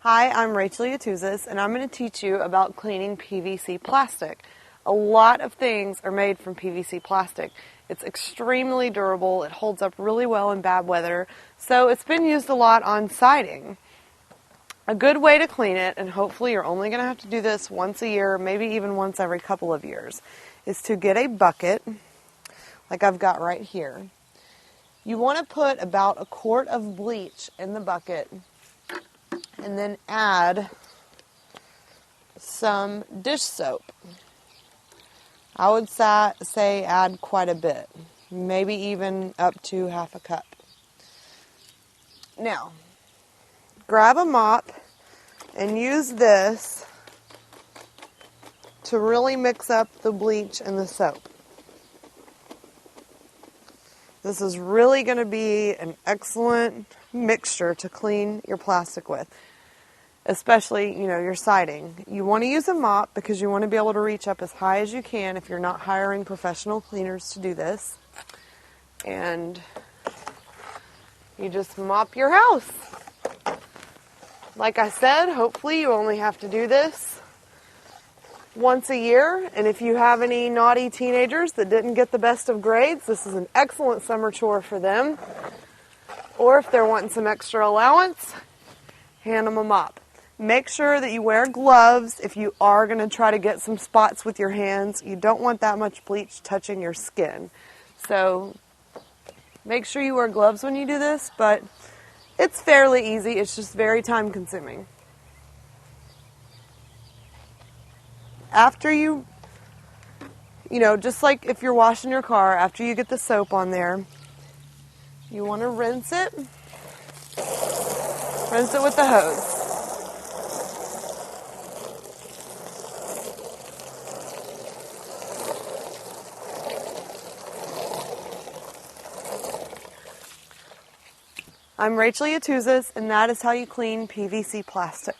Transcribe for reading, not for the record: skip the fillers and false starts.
Hi, I'm Rachel Yatuzis, and I'm going to teach you about cleaning PVC plastic. A lot of things are made from PVC plastic. It's extremely durable, it holds up really well in bad weather, so it's been used a lot on siding. A good way to clean it, and hopefully you're only going to have to do this once a year, maybe even once every couple of years, is to get a bucket, like I've got right here. You want to put about a quart of bleach in the bucket, and then add some dish soap. I would say add quite a bit, maybe even up to half a cup. Now, grab a mop and use this to really mix up the bleach and the soap. This is really going to be an excellent mixture to clean your plastic with, especially, your siding. You want to use a mop because you want to be able to reach up as high as you can if you're not hiring professional cleaners to do this. And you just mop your house. Like I said, hopefully you only have to do this once a year, and if you have any naughty teenagers that didn't get the best of grades, this is an excellent summer chore for them. Or if they're wanting some extra allowance, hand them a mop. Make sure that you wear gloves if you are going to try to get some spots with your hands. You don't want that much bleach touching your skin. So make sure you wear gloves when you do this, but it's fairly easy. It's just very time consuming. After just like if you're washing your car, after you get the soap on there, you want to rinse it. Rinse it with the hose. I'm Rachel Yatuzis, and that is how you clean PVC plastic.